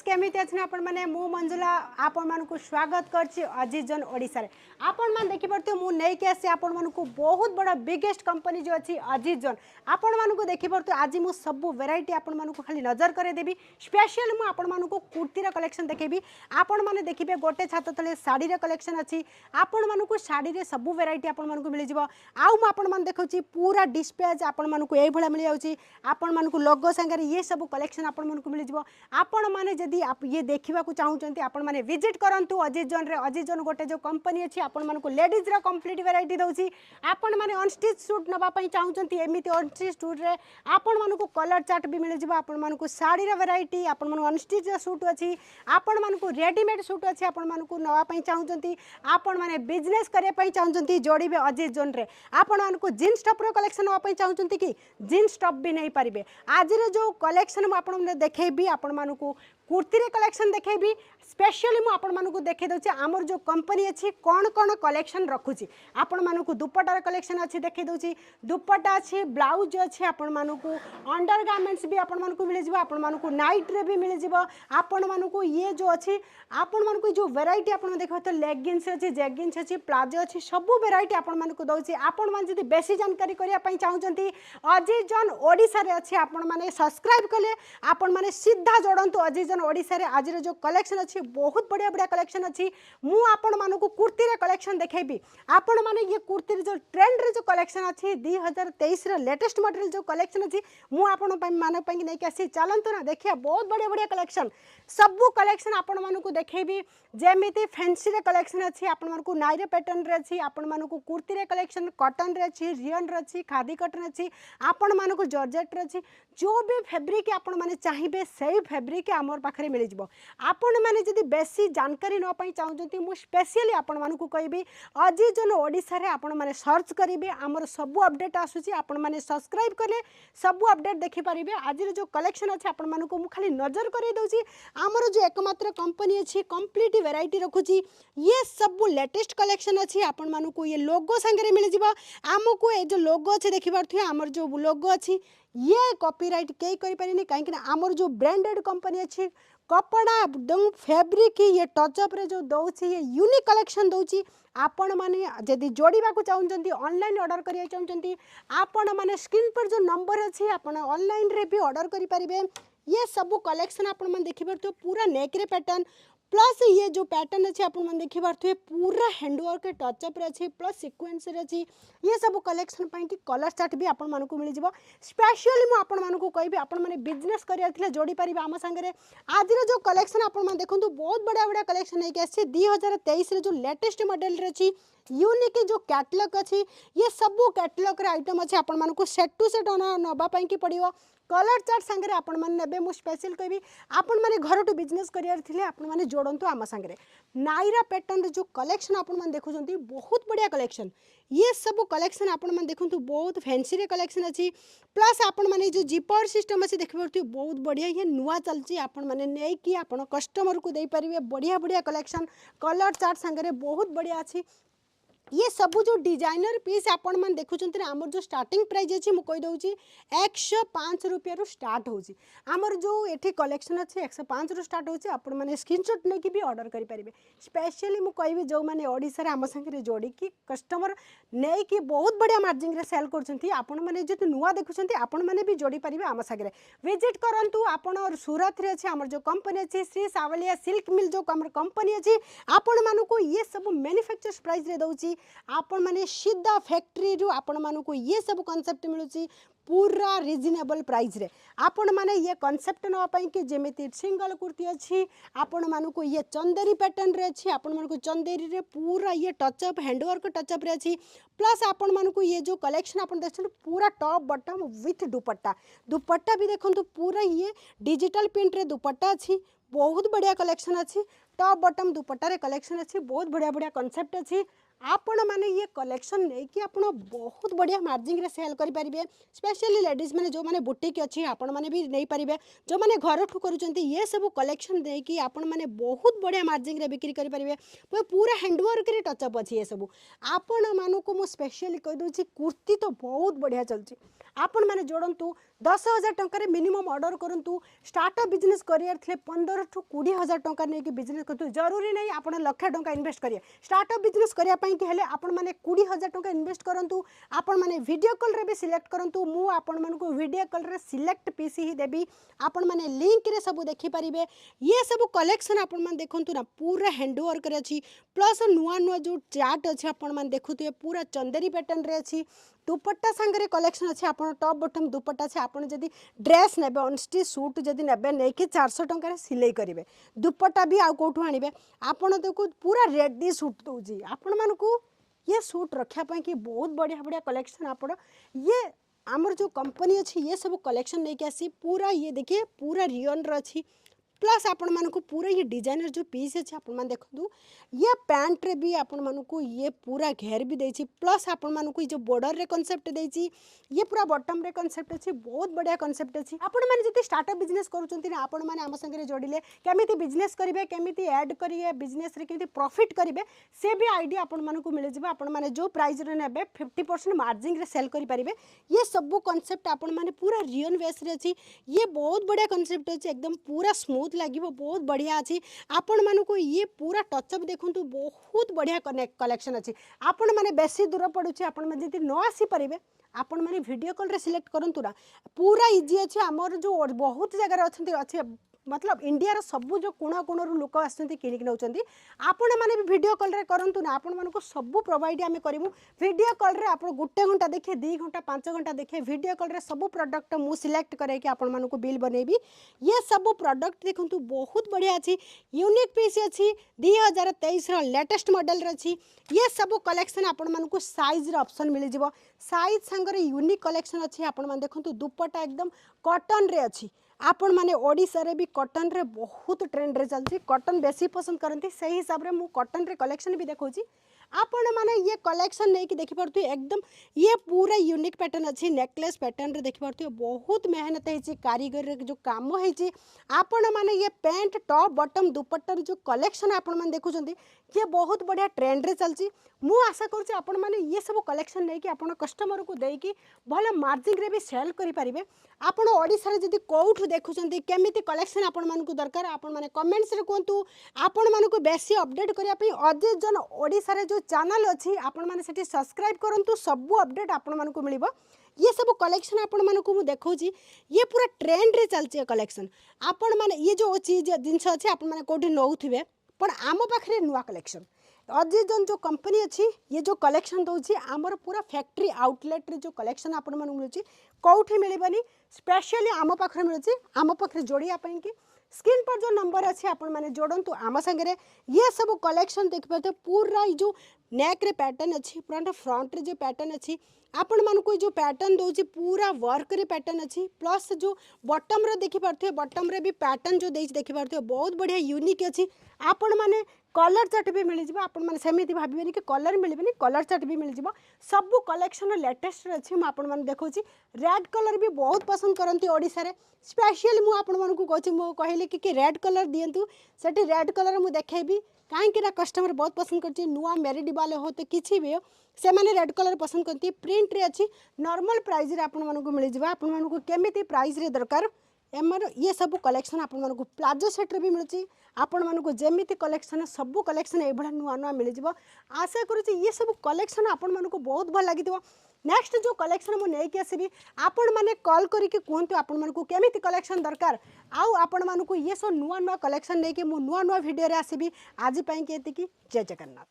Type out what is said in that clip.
केमिति अछि आपण माने मु मंजुला आपण मानकु स्वागत करछि अजीजन ओडिसा रे। आपण मान देखि परते मु नै के आसी आपण मानकु बहुत बड़ा बिगेस्ट कंपनी जो अछि अजीजन। आपण मानकु देखि परते आज मु सब वैरायटी आपण मानकु खाली नजर करे देबी। स्पेशल मु आपण मानकु कुर्ती रा कलेक्शन देखेबी। आपण माने देखिबे गोटे छात तले साड़ी रा कलेक्शन अछि। आपण मानकु साड़ी रे सब वैरायटी आपण मानकु मिलि जिवो। आउ मु आपण मान देखौछि पूरा डिस्प्ले आपण मानकु एई भला मिलि जाउछि। आपण मानकु लोगो संगे ये सब कलेक्शन आपण मानकु मिलि जिवो। आपण माने जदी आप ये देखिबा को चाहउचंती आपण माने विजिट करंतु अजीजन रे। अजीजन गोटे जो कंपनी अछि आपण मानकु लेडीज रा कंप्लीट वैरायटी दउछि। आपण माने अनस्टिच सूट नबा पई चाहउचंती एमिति अनस्टिच सूट रे आपण मानकु कलर चार्ट भी मिलि जिवो। आपण मानकु साड़ी रा वैरायटी आपण मानकु अनस्टिच सूट अछि। आपण मानकु रेडीमेड सूट अछि आपण मानकु नवा पई चाहउचंती। आपण माने बिजनेस करे पई चाहउचंती जोड़ीबे अजीजन रे। आपण मानकु जीन्स टॉप रो कलेक्शन नवा पई चाहउचंती कि जीन्स टॉप भी नहीं पारिबे। आज रे जो कलेक्शन मु आपण माने देखेबी आपण मानकु कुर्ती रे कलेक्शन देखेबी। स्पेशली मु आपण मानकु देखे दउछि हमर जो कंपनी अछि कोन कोन कलेक्शन रखुछि। आपण मानकु दुपट्टा रे कलेक्शन अछि देखे दउछि। दुपट्टा अछि, ब्लाउज अछि, आपण मानकु अंडरगारमेंट्स भी आपण मानकु मिलि जिवो। आपण मानकु नाइट रे भी मिलि जिवो। आपण मानकु ये जो अछि आपण मानकु जो वैरायटी आपण देखो तो लेगिंग्स अछि, जेगिंग्स अछि, प्लाजो अछि, सब वैरायटी आपण मानकु दउछि। आपण मान जदी बेसी जानकारी करिया पई चाहउचंती अजीजन ओडिसा रे अछि। आपण माने सब्सक्राइब कले आपण माने सीधा जोड़ंतु अजीजन ओडिसा रे। आज रे जो कलेक्शन अछि बहुत बढ़िया बढ़िया कलेक्शन अछि। मु आपण मानकु कुर्ती रे कलेक्शन देखेबी। आपण माने ये कुर्ती रे जो ट्रेंड रे जो कलेक्शन अछि 2023 रे लेटेस्ट मॉडल जो कलेक्शन अछि मु आपण माने पई नै के आसी चलंतु ना देखिया बहुत बढ़िया बढ़िया कलेक्शन सब कलेक्शन आपण मानकु देखेबी। जेमिति फैंसी रे कलेक्शन अछि आपण मानकु नाइरे पैटर्न रे अछि। आपण मानकु कुर्ती रे कलेक्शन कॉटन रे अछि, रियन रे अछि, खादी कॉटन अछि, आपण मानकु जॉर्जेट रे अछि। जो भी फैब्रिक आपण माने चाहिबे सही फैब्रिक हमर पाखरे मिलि जिवो। आपण माने जदी बेसी जानकारी न पई चाहउचंती मु स्पेशली आपण मानकु कहबी अजीजन ओडिसा रे आपण माने सर्च करिवे। हमर सब अपडेट आसुची आपण माने सब्सक्राइब करले सब अपडेट देखि परिबे। आज रे जो कलेक्शन अछि आपण मानकु मु खाली नजर करे दउची। हमर जो एकमात्र कंपनी अछि कंप्लीट वैरायटी रखुची। ये सब लेटेस्ट कलेक्शन अछि आपण मानकु ये लोगो संगे मिलि जिवो। हमकु ए जो लोगो अछि देखि परथि हमर जो लोगो अछि ये कॉपीराइट केई करि परिनी काहे कि हमर जो ब्रांडेड कंपनी अछि कपड़ा एकदम फैब्रिक ये टचअप रे जो दउची ये यूनिक कलेक्शन दउची। आपण माने जदी जोड़ीबा को चाहउचंती ऑनलाइन ऑर्डर करिया चाहउचंती आपण माने स्क्रीन पर जो नंबर अछि आपण ऑनलाइन रे भी ऑर्डर करि परिबे। ये सब कलेक्शन आपण माने देखि परथि पूरा नेक रे पैटर्न प्लस ये जो पैटर्न अच्छे आप देखी पारे पूरा हैंडवर्क टचअप अच्छे प्लस सिक्वेन्स अच्छी। ये सब कलेक्शन पाई कि कलर चार्ट भी आपण मानकु मिल जिवो। स्पेशली मु आपण मानकु कहबी आपण माने बिजनेस करिया थिले जोड़ी परिबे आम संगे। आज रे जो कलेक्शन आपण माने देखंतु बहुत बढ़िया बढ़िया कलेक्शन है कि 2023 रे जो लेटेस्ट मॉडल रे अछि यूनिक जो कैटलॉग अच्छी ये सब कैटलॉग रे आइटम अच्छे आपण मानकु सेट टू सेट नबा पाई कि पड़िवो। कलर चार्ट संगे आपण माने नेबे मु स्पेशल कहबी आपण माने घर टू बिजनेस करियार थिले आपण माने जोड़ंतु आम संगे। नायरा पैटर्न जो कलेक्शन आपण माने देखुचंती बहुत बढ़िया कलेक्शन। ये सब कलेक्शन आपण माने देखंतु बहुत फैंसी रे कलेक्शन अछि प्लस आपण माने जो जिपर सिस्टम अछि देखि परथि बहुत बढ़िया ये नुवा चलची। आपण माने नै कि आपण कस्टमर को देई परिबे बढ़िया बढ़िया कलेक्शन कलर चार्ट संगे बहुत बढ़िया अछि। ये सब जो डिजाइनर पीस आपण मन देखुचंती हमर जो स्टार्टिंग प्राइस अछि मु कहि दउची 105 रुपया रु स्टार्ट होची। हमर जो एठी कलेक्शन अछि 105 रु स्टार्ट होची। आपण माने स्क्रीनशॉट लेके भी ऑर्डर करि परिबे। स्पेशली मु कहबी जो माने ओडिसा रे हम संगे जोड़ी कि कस्टमर नै कि बहुत बढ़िया मार्जिन रे सेल करचंती। आपण माने जति नुवा देखुचंती आपण माने भी जोड़ी परिबे हम संगे। विजिट करंतु आपण सूरत रे अछि हमर जो कंपनी अछि श्री सावलिया सिल्क मिल जो हमर कंपनी अछि आपण मानकु ये सब मैन्युफैक्चर प्राइस रे दउची। आपण माने सीधा फैक्ट्री रु आपण मानकु ये सब कांसेप्ट मिलुची पूरा रिजनेबल प्राइस रे। आपण माने ये कांसेप्ट न पाई कि जेमिति सिंगल कुर्ती अछि आपण मानकु ये चंदेरी पैटर्न रे अछि। आपण मानकु चंदेरी रे पूरा ये टचअप हैंडवर्क टचअप रे अछि प्लस आपण मानकु ये जो कलेक्शन आपण देखछन पूरा टॉप बॉटम विथ दुपट्टा। दुपट्टा भी देखंतु पूरा ये डिजिटल प्रिंट रे दुपट्टा अछि। बहुत बढ़िया कलेक्शन अछि टॉप बॉटम दुपट्टा रे कलेक्शन अछि। बहुत बढ़िया बढ़िया कांसेप्ट अछि। आपण माने ये कलेक्शन नहीं कि आपण बहुत बढ़िया मार्जिन रे सेल करि परिबे। स्पेशली लेडीज माने जो माने बुटीक अछि आपण माने भी नहीं परिबे, जो माने घर ठु करूचंती ये सब कलेक्शन दे कि आपण माने बहुत बढ़िया मार्जिन रे बिक्री करि परिबे। पूरा हैंडवर्क रे टचअप अछि ये सब। आपण मानु को मु स्पेशली कहि दोछि कुर्ती तो बहुत बढ़िया चलछि। आपण माने जोड़ंतु 10,000 टंका मिनिमम ऑर्डर करंतु। स्टार्टअप बिजनेस करियर थे 15 टू 20,000 टंका नहीं कि बिजनेस करतु। जरूरी नहीं आपण लाख टंका इन्वेस्ट करिए। स्टार्टअप बिजनेस करिया पई कि हेले आपण माने 20,000 टंका इन्वेस्ट करंतु। आपण माने वीडियो कॉल रे भी सिलेक्ट करंतु। मु आपण माने को वीडियो कॉल रे सिलेक्ट पीसी ही देबी। आपण माने लिंक रे सब देखि परिबे। ये सब कलेक्शन आपण माने देखंतु ना पूरा हैंडवर्क रे अछि। प्लस नुआ नुआ जो चार्ट अछि आपण माने देखुथिए पूरा चंदेरी पैटर्न रे अछि। दुपट्टा संगे कलेक्शन अच्छे। आप टॉप बटम दुपट्टा अच्छे। आप जदि ड्रेस ने अनस्टिच सूट जदि ने नहीं कि 400 टंका सिलाई करेंगे। दुपट्टा भी आउ कौटू आने आपड़ देखो पूरा रेडी सूट दूसरी आपण मानक ये सूट रखापी कि बहुत बढ़िया बढ़िया कलेक्शन आप ये आमर जो कंपनी अच्छी ये सब कलेक्शन लेके आसी पूरा ये देखिए पूरा रियन रही। प्लस आपण मानक पूरा ये डिजाइनर जो पीस अच्छे आपण मान देखु ये पैंट रे भी आपण मानक ये पूरा घेर भी देछि। प्लस आपण मानक जो बॉर्डर रे कांसेप्ट देछि ये पूरा बॉटम रे कांसेप्ट अच्छी बहुत बढ़िया कांसेप्ट अच्छी। आपण माने जति स्टार्टअप बिजनेस करूचंती ना आपण माने आम संगे जोड़िले केमिति बिजनेस करिवे केमिति ऐड करिवे बिजनेस रे केमिति प्रॉफिट करिवे से भी आईडिया आपण मानक मिल जिवो। आपण माने जो प्राइस रे नेबे 50% मार्जिन रे सेल करि परिवे। ये सब कांसेप्ट आपण माने पूरा रियन बेस रे अछि। ये बहुत बढ़िया कांसेप्ट अछि एकदम पूरा स्मूथ लगे बहुत बढ़िया अच्छी। आपण मानक ये पूरा टचअप देखु बहुत बढ़िया कलेक्शन अच्छी। आपण माने बेसी दूर पड़ुछि आपण माने जति न आसी परिबे आपण माने वीडियो कॉल रे सिलेक्ट करंतु ना पूरा इजी अच्छे। आमर जो बहुत जगह अच्छे मतलब इंडिया रो सबु जो कोण कोण लोक आसुँच किनिक नौकरी आपण मैंने भी वीडियो कॉल रे करंतु ना आपण मानक सबू प्रोवाइड आम करूँ। वीडियो कॉल रे आप 1 घंटा देखे 2 घंटा 5 घंटा देखे वीडियो कॉल रे सब प्रोडक्ट मु सिलेक्ट करके आपण मानक बिल बनैबी। ये सब प्रोडक्ट देखंतु बहुत बढ़िया अच्छी यूनिक पीस अच्छी 2023 रो लेटेस्ट मॉडल अच्छी। ये सब कलेक्शन आपण मानक साइज ऑप्शन मिल जिवो। साइज संगे यूनिक कलेक्शन अच्छी। आपण मान देखंतु दुपट्टा एकदम कॉटन रे अच्छी। आपण माने ओडिशा रे भी कॉटन रे बहुत ट्रेंड रे चलती। कॉटन बेसी पसंद करती से हिसाब रे मु कॉटन रे कलेक्शन भी देखौची। आपण माने ये कलेक्शन नहीं कि देखि पड़तु एकदम ये पूरा यूनिक पैटर्न अच्छी। नेकलेस पैटर्न रे देखि पड़तु बहुत मेहनत है कारीगर रे जो काम है। आपण माने ये पैंट टॉप बॉटम दुपट्टा जो कलेक्शन आपण माने देखुचंती ये बहुत बढ़िया ट्रेंड रे चलची। मु आशा करूँ आपण माने ये सब कलेक्शन नहीं कि आपण कस्टमर को देकी भल मार्जिन रे भी सेल करि परिबे। आपण ओडिसा रे जदी कोउठु देखुचंती केमिति कलेक्शन आपण मानकु दरकार आपण माने कमेंट्स रे कहतु। आपण मानकु बेसी अपडेट करिया पई अजीत जन ओडिसा रे जो चैनल अच्छी आपण माने सेठी सब्सक्राइब करंतु सबु अपडेट आपण मानकु मिलिबो। ये सब कलेक्शन आपण मानकु मु देखौची ये पूरा ट्रेंड रे चलची कलेक्शन। आपण माने ये जो चीज जिंस अच्छे आपण माने कोठी नौथिबे पण आम पाखरे नुआ कलेक्शन अजीत जन जो कंपनी अच्छी ये जो कलेक्शन दौची आमर पूरा फैक्ट्री आउटलेट रे जो कलेक्शन आपण मानकु मिलुची कोठी मिलिबनी स्पेशली आम पाखरे मिलुची। आम पाखरे जोड़िया पई कि स्क्रीन पर जो नंबर अच्छे आपण माने जोड़ंतु आम संगे। ये सब कलेक्शन देखिए पूरा जो नेक रे पैटर्न अच्छी पूरा फ्रंट रे जो पैटर्न अच्छी आपण मानक जो पैटर्न दौची पूरा वर्क रे पैटर्न अच्छी। प्लस जो बॉटम रे देखि पारथि बॉटम रे भी पैटर्न जो देछि देखि पारथि बहुत बढ़िया यूनिक अच्छी। आपण माने कलर चार्ट भी मिल जाए। आपण माने सेमिति भाबिबेनी कि कलर मिलबेनी कलर चार्ट भी मिल जाए। सब कलेक्शन लेटेस्ट अच्छी मु आपण माने देखौची। रेड कलर भी बहुत पसंद करती ओडिसा रे स्पेशली मु आपण मानकु कहछि मु कहली कि रेड कलर दियंतु सेठी रेड कलर मु देखेबी कहीं ना कस्टमर बहुत पसंद करती। नुआ मेरिड वाले हो तो किसी भी हो से मैंने रेड कलर पसंद करती। प्रिंट रे अच्छी नॉर्मल प्राइस रे आपण मानकु मिल जाए। आपण मानकु केमिति प्राइस रे दरकार एमर ये सब कलेक्शन आपण मानकु प्लाजो सेट रे भी मिलची। आपण मानकु जेमिति कलेक्शन सब कलेक्शन ए भला नुआ नुआ मिल जिवो। आशा करूची ये सब कलेक्शन आपण मानकु बहुत भल लागितो। नेक्स्ट जो कलेक्शन मु नहीं कि आसबी आपण माने कॉल करके कहतु आपण मानकु केमिति कलेक्शन दरकार आउ आपण मानकु ये सब नुआ नुआ कलेक्शन नहीं कि मु नुआ नुआ वीडियो रे आसबी। आज पई के एतिकी जय जगन्नाथ।